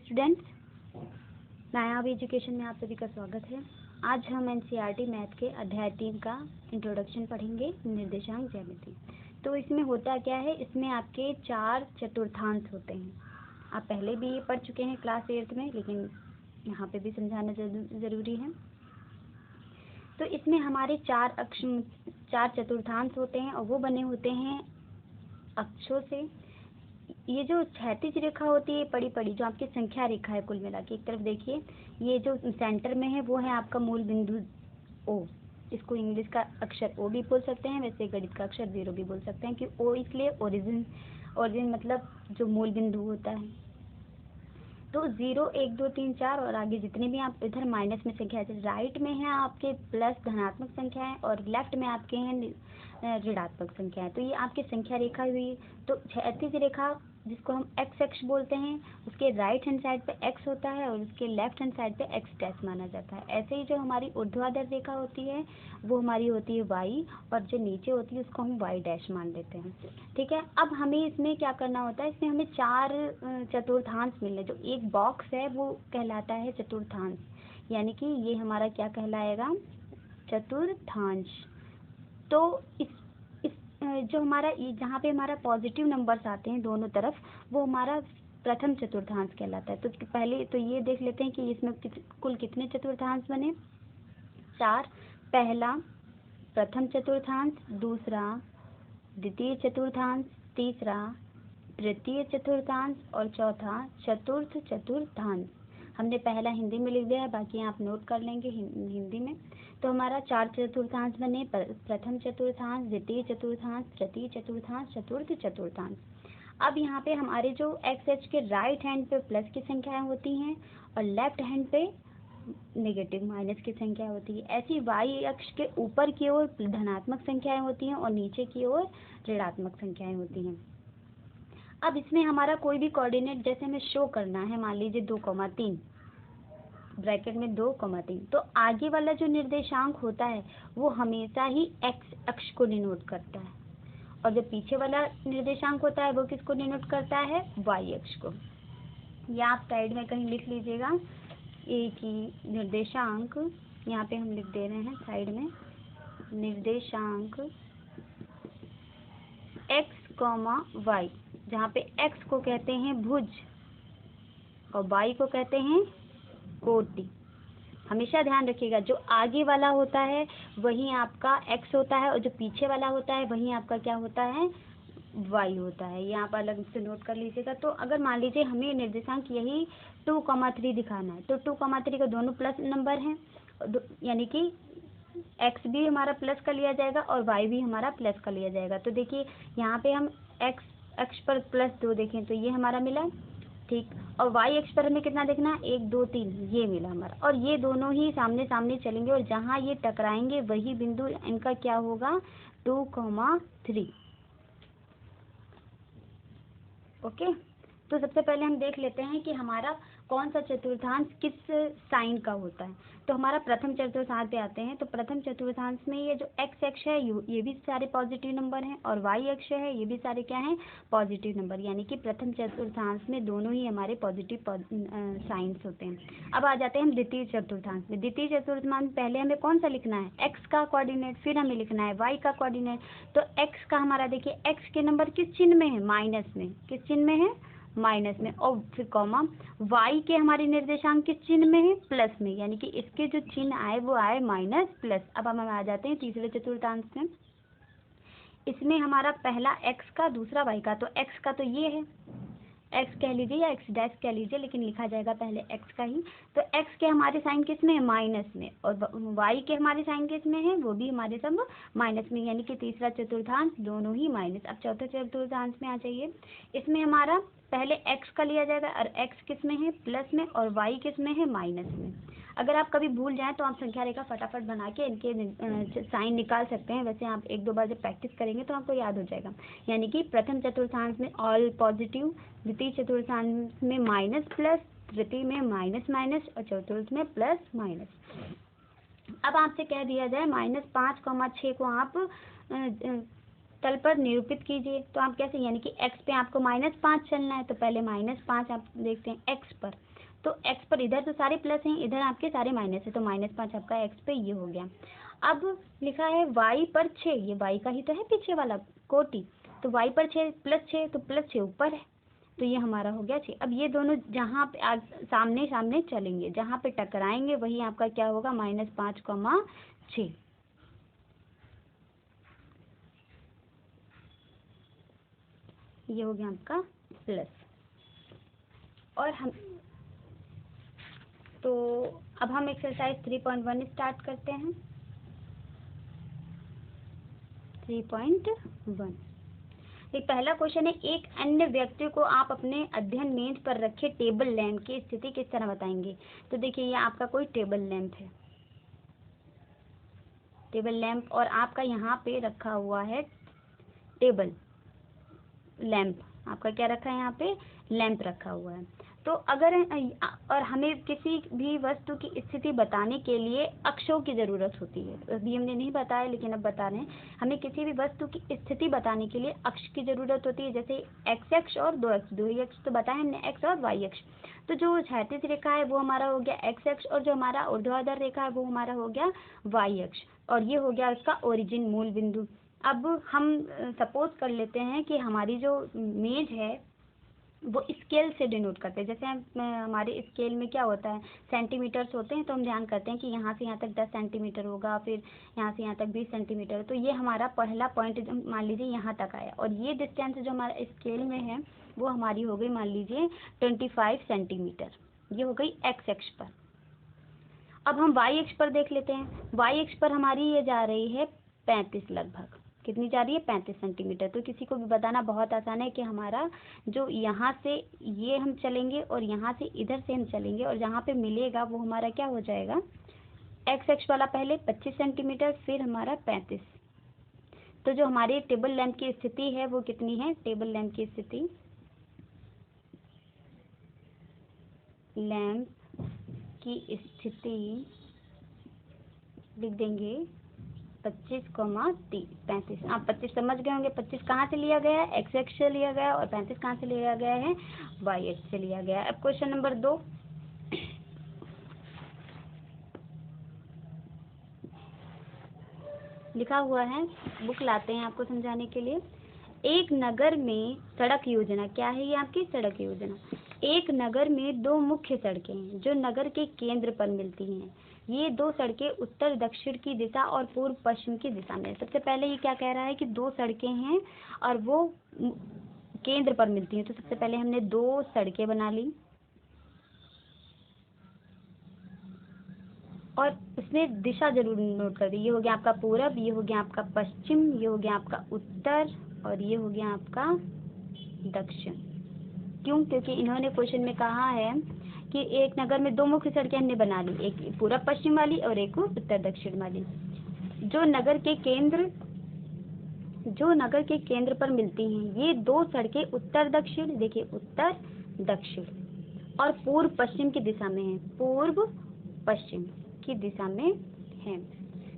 Students, नायाब education में आप सभी का स्वागत है। आज हम एनसीईआरटी मैथ के अध्याय 3 का इंट्रोडक्शन पढ़ेंगे, निर्देशांक ज्यामिति। तो इसमें होता क्या है, इसमें आपके 4 चतुर्थांश होते हैं। आप पहले भी ये पढ़ चुके हैं क्लास 8 में, लेकिन यहाँ पे भी समझाना ज़रूरी है। तो इसमें हमारे 4 चतुर्थांश होते हैं और वो बने होते हैं अक्षों से। ये जो क्षैतिज रेखा होती है बड़ी बड़ी, जो आपकी संख्या रेखा है, कुल मिला के एक तरफ देखिए, ये जो सेंटर में है वो है आपका मूल बिंदु ओ। इसको इंग्लिश का अक्षर ओ भी बोल सकते हैं, वैसे गणित का अक्षर 0 भी बोल सकते हैं, कि ओ इसलिए ओरिजिन मतलब जो मूल बिंदु होता है। तो 0 1 2 3 4 और आगे जितने भी आप इधर माइनस में संख्या है, राइट में है आपके प्लस धनात्मक संख्या है और लेफ्ट में आपके हैं ऋणात्मक संख्या है। तो ये आपकी संख्या रेखा हुई। तो क्षैतिज रेखा जिसको हम एक्स अक्ष बोलते हैं, उसके राइट हैंड साइड पे एक्स होता है और उसके लेफ्ट हैंड साइड पे एक्स डैश माना जाता है। ऐसे ही जो हमारी ऊर्ध्वाधर रेखा होती है वो हमारी होती है वाई, और जो नीचे होती है उसको हम वाई डैश मान लेते हैं। ठीक है, अब हमें इसमें क्या करना होता है, इसमें हमें 4 चतुर्थांश मिलने, जो एक बॉक्स है वो कहलाता है चतुर्थांश, यानी कि ये हमारा क्या कहलाएगा, चतुर्थांश। तो इस जो हमारा जहाँ पे हमारा पॉजिटिव नंबर्स आते हैं दोनों तरफ, वो हमारा प्रथम चतुर्थांश कहलाता है। तो पहले तो ये देख लेते हैं कि इसमें कुल कितने चतुर्थांश बने। 4। पहला प्रथम चतुर्थांश, दूसरा द्वितीय चतुर्थांश, तीसरा तृतीय चतुर्थांश और चौथा चतुर्थ चतुर्थांश। हमने पहला हिंदी में लिख दिया है, बाकी आप नोट कर लेंगे हिंदी में। तो हमारा 4 चतुर्थांश बने, प्रथम चतुर्थांश, द्वितीय चतुर्थांश, तृतीय चतुर्थांश, चतुर्थ चतुर्थांश। अब यहाँ पे हमारे जो एक्स एक्स के राइट हैंड पे प्लस की संख्याएं होती हैं और लेफ्ट हैंड पे नेगेटिव माइनस की संख्या होती है। ऐसी वाई अक्ष के ऊपर की ओर धनात्मक संख्याएं होती हैं और नीचे की ओर ऋणात्मक संख्याएं होती हैं। अब इसमें हमारा कोई भी कोऑर्डिनेट जैसे हमें शो करना है, मान लीजिए 2,3 ब्रैकेट में 2,3, तो आगे वाला जो निर्देशांक होता है वो हमेशा ही एक्स अक्ष को डिनोट करता है, और जो पीछे वाला निर्देशांक होता है वो किसको डिनोट करता है, वाई अक्ष को। या आप साइड में कहीं लिख लीजिएगा, एक ही निर्देशांक यहाँ पे हम लिख दे रहे हैं साइड में, निर्देशांक x, y, जहाँ पे x को कहते हैं भुज और y को कहते हैं कोटि। हमेशा ध्यान रखिएगा, जो आगे वाला होता है वही आपका x होता है और जो पीछे वाला होता है वही आपका क्या होता है, y होता है। ये आप अलग से नोट कर लीजिएगा। तो अगर मान लीजिए हमें निर्देशांक यही 2,3 दिखाना है, तो 2,3 का दोनों प्लस नंबर हैं, यानी कि x भी हमारा प्लस का लिया जाएगा और y भी हमारा प्लस का लिया जाएगा। तो देखिए यहाँ पे हम x अक्ष पर +2 देखें तो ये हमारा मिला, ठीक, और y अक्ष पर हमें कितना देखना है, 1 2 3, ये मिला हमारा। और ये दोनों ही सामने सामने चलेंगे और जहाँ ये टकराएंगे वही बिंदु इनका क्या होगा, 2,3। ओके, तो सबसे पहले हम देख लेते हैं कि हमारा कौन सा चतुर्थांश किस साइन का होता है। तो हमारा प्रथम चतुर्थांश पे आते हैं। तो प्रथम चतुर्थांश में ये जो एक्स अक्ष है ये भी सारे पॉजिटिव नंबर हैं, और वाई अक्ष है ये भी सारे क्या हैं, पॉजिटिव नंबर, यानी कि प्रथम चतुर्थांश में दोनों ही हमारे पॉजिटिव साइंस होते हैं। अब आ जाते हैं हम द्वितीय चतुर्थांश में। द्वितीय चतुर्थांश में पहले हमें कौन सा लिखना है, एक्स का कोऑर्डिनेट, फिर हमें लिखना है वाई का कोऑर्डिनेट। तो एक्स का हमारा देखिए, एक्स के नंबर किस चिन्ह में है, माइनस में, किस चिन्ह में है, माइनस में, और फिर कॉमा वाई के हमारे निर्देशांक किस चिन्ह में है, प्लस में, यानी कि इसके जो चिन्ह आए वो आए माइनस प्लस। अब हम आ जाते हैं तीसरे चतुर्थांश में। इसमें हमारा पहला एक्स का, दूसरा वाई का। तो एक्स का तो ये है, एक्स कह लीजिए या एक्स डैश कह लीजिए, लेकिन लिखा जाएगा पहले एक्स का ही। तो एक्स के हमारे साइन किस में है, माइनस में, और वाई के हमारे साइन किस में है, वो भी हमारे सब माइनस में, यानी कि तीसरा चतुर्थांश दोनों ही माइनस। अब चौथे चतुर्थांश में आ जाइए। इसमें हमारा पहले एक्स का लिया जाएगा, और एक्स किस में है, प्लस में, और वाई किस में है, माइनस में। अगर आप कभी भूल जाएं तो आप संख्या रेखा फटाफट बना के इनके साइन निकाल सकते हैं। वैसे आप 1-2 बार जब प्रैक्टिस करेंगे तो आपको याद हो जाएगा। यानी कि प्रथम चतुर्थांश में ऑल पॉजिटिव, द्वितीय चतुर्थांश में माइनस प्लस, तृतीय में माइनस माइनस, और चतुर्थ में प्लस माइनस। अब आपसे कह दिया जाए -5,6 को आप तल पर निरूपित कीजिए, तो आप कैसे, यानी कि x पे आपको -5 चलना है, तो पहले -5 आप देखते हैं x पर। तो x पर इधर तो सारे प्लस हैं, इधर आपके सारे माइनस है, तो -5 आपका x पे ये हो गया। अब लिखा है y पर 6, ये y का ही तो है पीछे वाला कोटि, तो y पर 6 +6, तो +6 ऊपर है, तो ये हमारा हो गया 6। अब ये दोनों जहाँ पे सामने सामने चलेंगे, जहाँ पे टकराएंगे वही आपका क्या होगा, -5, 6। ये हो गया आपका प्लस। और हम तो अब हम एक्सरसाइज 3.1 स्टार्ट करते हैं। 3.1 एक पहला क्वेश्चन है, एक अन्य व्यक्ति को आप अपने अध्ययन मेज पर रखे टेबल लैंप की स्थिति किस तरह बताएंगे। तो देखिए ये आपका कोई टेबल लैंप है, टेबल लैंप, और आपका यहाँ पे रखा हुआ है टेबल लैंप, आपका क्या रखा है यहाँ पे, लैंप रखा हुआ है। तो अगर और हमें किसी भी वस्तु की स्थिति बताने के लिए अक्षों की ज़रूरत होती है। अभी हमने नहीं बताया लेकिन अब बता रहे हैं, हमें किसी भी वस्तु की स्थिति बताने के लिए अक्ष की ज़रूरत होती है, जैसे x अक्ष और 2 अक्ष, 2 ही अक्ष तो बताए हमने, x और y अक्ष। तो जो क्षैतिज रेखा है वो हमारा हो गया x अक्ष, और जो हमारा ऊर्ध्वाधर रेखा है वो हमारा हो गया y अक्ष, और ये हो गया उसका ओरिजिन, मूल बिंदु। अब हम सपोज कर लेते हैं कि हमारी जो मेज है वो स्केल से डिनोट करते हैं, जैसे हमारे स्केल में क्या होता है, सेंटीमीटर्स होते हैं, तो हम ध्यान करते हैं कि यहाँ से यहाँ तक 10 सेंटीमीटर होगा, फिर यहाँ से यहाँ तक 20 सेंटीमीटर। तो ये हमारा पहला पॉइंट मान लीजिए यहाँ तक आया, और ये डिस्टेंस जो हमारा स्केल में है वो हमारी हो गई मान लीजिए 25 सेंटीमीटर, ये हो गई x अक्ष पर। अब हम y अक्ष पर देख लेते हैं। y अक्ष पर हमारी ये जा रही है 35 लगभग, कितनी जा रही है, 35 सेंटीमीटर। तो किसी को भी बताना बहुत आसान है कि हमारा जो यहाँ से ये हम चलेंगे और यहाँ से इधर से हम चलेंगे, और जहाँ पे मिलेगा वो हमारा क्या हो जाएगा, x अक्ष वाला पहले 25 सेंटीमीटर, फिर हमारा 35। तो जो हमारी टेबल लैंप की स्थिति है वो कितनी है, टेबल लैंप की स्थिति, लैंप की स्थिति लिख देंगे 25,35। आप 25 समझ गए होंगे, 25 कहाँ से लिया गया है, x अक्ष से लिया गया, और 35 कहाँ से लिया गया है, y अक्ष से लिया गया है। अब क्वेश्चन नंबर 2, लिखा हुआ है, बुक लाते हैं आपको समझाने के लिए। एक नगर में सड़क योजना, क्या है ये आपकी सड़क योजना। एक नगर में 2 मुख्य सड़कें हैं जो नगर के केंद्र पर मिलती हैं। ये 2 सड़कें उत्तर दक्षिण की दिशा और पूर्व पश्चिम की दिशा में। सबसे पहले ये क्या कह रहा है कि 2 सड़कें हैं और वो केंद्र पर मिलती हैं। तो सबसे पहले हमने 2 सड़कें बना ली, और उसमें दिशा जरूर नोट कर दी। ये हो गया आपका पूरब, ये हो गया आपका पश्चिम, ये हो गया आपका उत्तर, और ये हो गया आपका दक्षिण। क्यों, क्योंकि इन्होंने क्वेश्चन में कहा है कि एक नगर में 2 मुख्य सड़कें हमने बना ली, एक पूरब पश्चिम वाली और एक उत्तर दक्षिण वाली, जो नगर के केंद्र पर मिलती हैं। ये 2 सड़कें उत्तर दक्षिण, देखिए उत्तर दक्षिण, और पूर्व पश्चिम की दिशा में है, पूर्व पश्चिम की दिशा में है।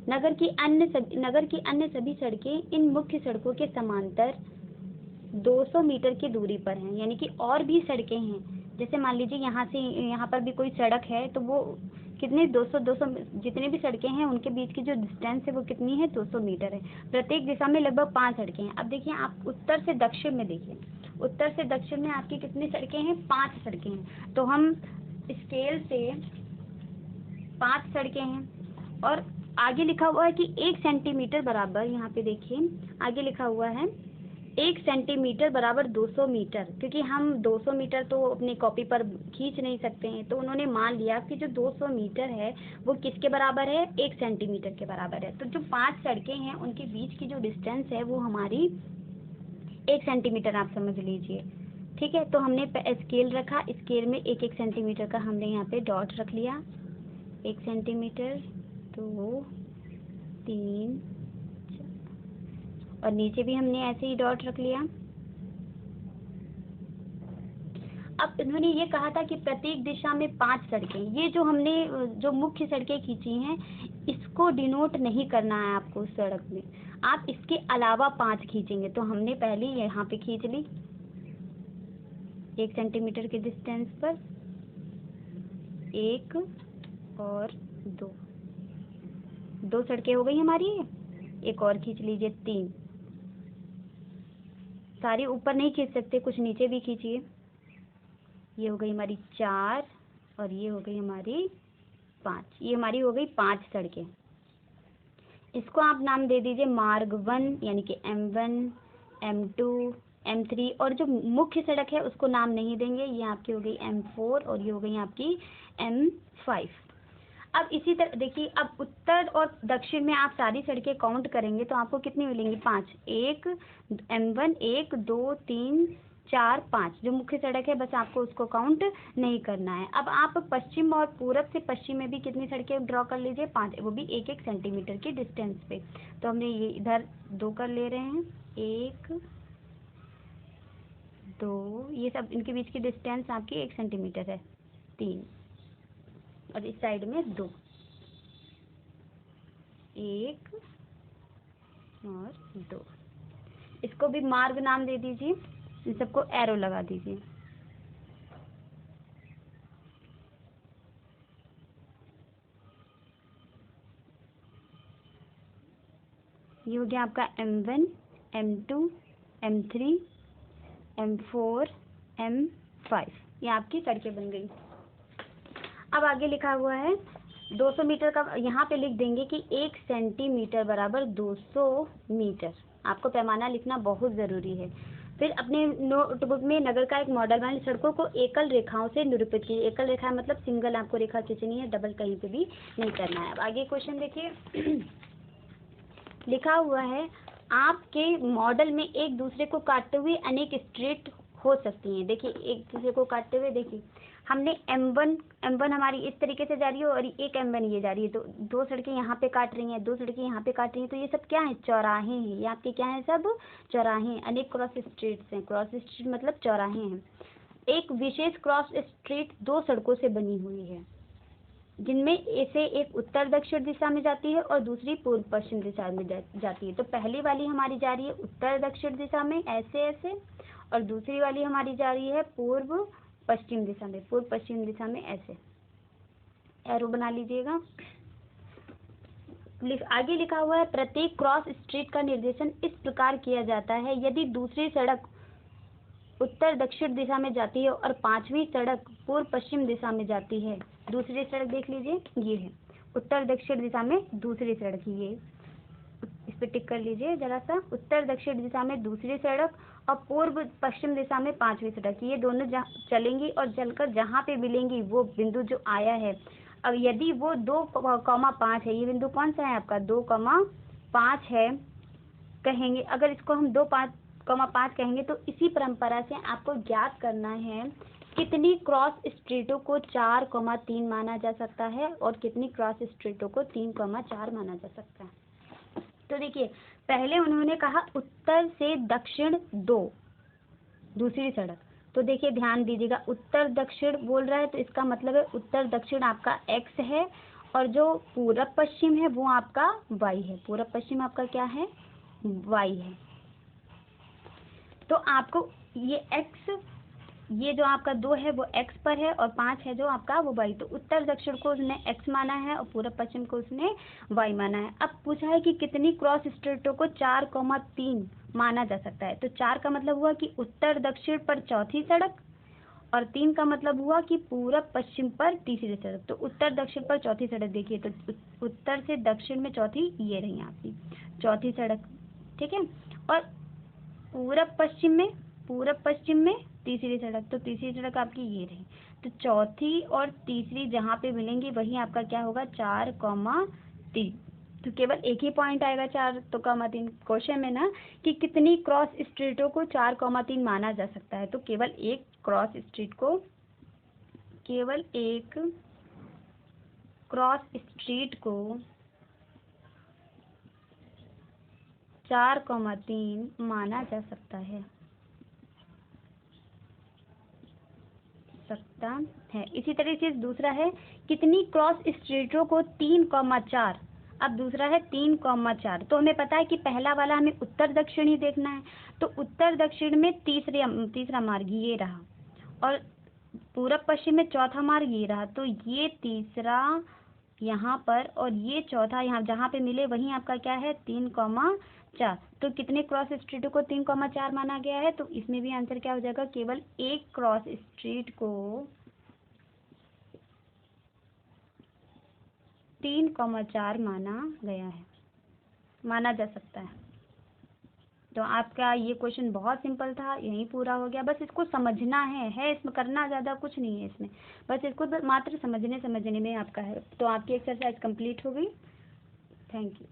नगर की अन्य सभी सड़कें इन मुख्य सड़कों के समांतर 200 मीटर की दूरी पर हैं। यानी कि और भी सड़कें हैं, जैसे मान लीजिए यहाँ से यहाँ पर भी कोई सड़क है, तो वो कितने 200 जितने भी सड़कें हैं उनके बीच की जो डिस्टेंस है वो कितनी है, 200 मीटर है। प्रत्येक दिशा में लगभग 5 सड़कें हैं। अब देखिए आप उत्तर से दक्षिण में देखिए, उत्तर से दक्षिण में आपकी कितनी सड़कें हैं, 5 सड़कें हैं। तो हम स्केल से 5 सड़कें हैं, और आगे लिखा हुआ है कि 1 सेंटीमीटर बराबर, यहाँ पे देखिए आगे लिखा हुआ है 1 सेंटीमीटर बराबर 200 मीटर, क्योंकि हम 200 मीटर तो अपनी कॉपी पर खींच नहीं सकते हैं, तो उन्होंने मान लिया कि जो 200 मीटर है वो किसके बराबर है, 1 सेंटीमीटर के बराबर है। तो जो 5 सड़कें हैं उनके बीच की जो डिस्टेंस है वो हमारी 1 सेंटीमीटर, आप समझ लीजिए। ठीक है, तो हमने स्केल रखा, स्केल में 1-1 सेंटीमीटर का हमने यहाँ पे डॉट रख लिया, 1 सेंटीमीटर, 2, 3, और नीचे भी हमने ऐसे ही डॉट रख लिया। अब इन्होंने ये कहा था कि प्रत्येक दिशा में 5 सड़कें, ये जो हमने जो मुख्य सड़कें खींची हैं इसको डिनोट नहीं करना है आपको उस सड़क में, आप इसके अलावा 5 खींचेंगे। तो हमने पहले यहाँ पे खींच ली 1 सेंटीमीटर के डिस्टेंस पर, 1 और 2, 2 सड़कें हो गई हमारी। एक और खींच लीजिए 3, सारी ऊपर नहीं खींच सकते, कुछ नीचे भी खींचिए। ये हो गई हमारी 4 और ये हो गई हमारी 5। ये हमारी हो गई 5 सड़कें। इसको आप नाम दे दीजिए मार्ग 1 यानी कि M1, M2, M3, और जो मुख्य सड़क है उसको नाम नहीं देंगे। ये आपकी हो गई M4 और ये हो गई आपकी M5। अब इसी तरह देखिए, अब उत्तर और दक्षिण में आप सारी सड़कें काउंट करेंगे तो आपको कितनी मिलेंगी? 5। एक M1 1 2 3 4 5 जो मुख्य सड़क है, बस आपको उसको काउंट नहीं करना है। अब आप पश्चिम और पूरब से पश्चिम में भी कितनी सड़कें ड्रॉ कर लीजिए? 5, वो भी 1-1 सेंटीमीटर की डिस्टेंस पे। तो हमने ये इधर 2 कर ले रहे हैं, 1 2, ये सब इनके बीच की डिस्टेंस आपकी 1 सेंटीमीटर है, 3, और इस साइड में 2, 1 और 2। इसको भी मार्ग नाम दे दीजिए, इन सबको एरो लगा दीजिए। ये हो गया आपका M1, M2, M3, M4, M5। ये आपकी सड़कें बन गई। अब आगे लिखा हुआ है 200 मीटर का, यहाँ पे लिख देंगे कि 1 सेंटीमीटर बराबर 200 मीटर। आपको पैमाना लिखना बहुत ज़रूरी है। फिर अपने नोटबुक में नगर का एक मॉडल बना, सड़कों को एकल रेखाओं से निरूपित कीजिए। एकल रेखा मतलब सिंगल आपको रेखा खींचनी है, डबल कहीं पे भी नहीं करना है। अब आगे क्वेश्चन देखिए। लिखा हुआ है आपके मॉडल में एक दूसरे को काटते हुए अनेक स्ट्रीट हो सकती हैं। देखिए एक दूसरे को काटते हुए, देखिए हमने M1 हमारी इस तरीके से जा रही है और एक M1 ये जा रही है, तो 2 सड़कें यहाँ पे काट रही हैं, 2 सड़कें यहाँ पे काट रही हैं, तो ये सब क्या है? चौराहे हैं। ये आपके क्या है? सब चौराहे हैं। अनेक क्रॉस स्ट्रीट्स हैं। क्रॉस स्ट्रीट मतलब चौराहे हैं। एक विशेष क्रॉस स्ट्रीट 2 सड़कों से बनी हुई है, जिनमें से एक उत्तर दक्षिण दिशा में जाती है और दूसरी पूर्व पश्चिम दिशा में जाती है। तो पहली वाली हमारी जा रही है उत्तर दक्षिण दिशा में ऐसे ऐसे, और दूसरी वाली हमारी जा रही है पूर्व पश्चिम दिशा में, पूर्व पश्चिम दिशा में ऐसे। एरो बना लीजिएगा। आगे लिखा हुआ है प्रत्येक क्रॉस स्ट्रीट का निर्देशन इस प्रकार किया जाता है, यदि दूसरी सड़क उत्तर दक्षिण दिशा में जाती है और 5वीं सड़क पूर्व पश्चिम दिशा में जाती है। दूसरी सड़क देख लीजिए, ये है उत्तर दक्षिण दिशा में दूसरी सड़क, ये इस पे टिक कर लीजिए जरा सा। उत्तर दक्षिण दिशा में दूसरी सड़क और पूर्व पश्चिम दिशा में 5वीं सड़क, ये दोनों चलेंगी और चलकर जहाँ पे मिलेंगी वो बिंदु जो आया है। अब यदि वो 2,5 है, ये बिंदु कौन सा है आपका? 2,5 है कहेंगे। अगर इसको हम 2,5 कहेंगे तो इसी परंपरा से आपको ज्ञात करना है कितनी क्रॉस स्ट्रीटों को 4,3 माना जा सकता है और कितनी क्रॉस स्ट्रीटों को 3,4 माना जा सकता है। तो देखिए पहले उन्होंने कहा उत्तर से दक्षिण 2, दूसरी सड़क। तो देखिए ध्यान दीजिएगा, उत्तर दक्षिण बोल रहा है तो इसका मतलब है उत्तर दक्षिण आपका x है और जो पूरब पश्चिम है वो आपका y है। पूरब पश्चिम आपका क्या है? y है। तो आपको ये x, ये जो आपका 2 है वो x पर है और 5 है जो आपका वो y। तो उत्तर दक्षिण को उसने x माना है और पूरब पश्चिम को उसने y माना है। अब पूछा है कि कितनी क्रॉस स्ट्रीटों को 4,3 माना जा सकता है। तो 4 का मतलब हुआ कि उत्तर दक्षिण पर चौथी सड़क, और 3 का मतलब हुआ कि पूरब पश्चिम पर तीसरी सड़क। तो उत्तर दक्षिण पर चौथी सड़क देखिए, तो उत्तर से दक्षिण में चौथी ये रही आपकी चौथी सड़क, ठीक है। और पूरब पश्चिम में तीसरी सड़क, तो तीसरी सड़क आपकी ये रही। तो चौथी और तीसरी जहाँ पे मिलेंगी वही आपका क्या होगा? 4,3। तो केवल एक ही पॉइंट आएगा 4,3। क्वेश्चन में ना कि कितनी क्रॉस स्ट्रीटों को 4,3 माना जा सकता है, तो केवल एक क्रॉस स्ट्रीट को 4,3 माना जा सकता है। इसी तरह से दूसरा है कितनी क्रॉस स्ट्रीटों को 3,4। अब दूसरा है 3,4। तो हमें पता है कि पहला वाला हमें उत्तर दक्षिण ही देखना है, तो उत्तर दक्षिण में तीसरा मार्ग ये रहा, और पूरब पश्चिम में चौथा मार्ग ये रहा, तो ये तीसरा यहाँ पर और ये चौथा यहाँ जहाँ पे मिले वहीं आपका क्या है 3,4। तो कितने क्रॉस स्ट्रीट को 3,4 माना गया है, तो इसमें भी आंसर क्या हो जाएगा, केवल एक क्रॉस स्ट्रीट को 3,4 माना जा सकता है। तो आपका ये क्वेश्चन बहुत सिंपल था, यहीं पूरा हो गया। बस इसको समझना है इसमें करना ज़्यादा कुछ नहीं है इसमें, बस इसको मात्र समझने में आपका है। तो आपकी एक्सरसाइज कंप्लीट हो गई। Thank you.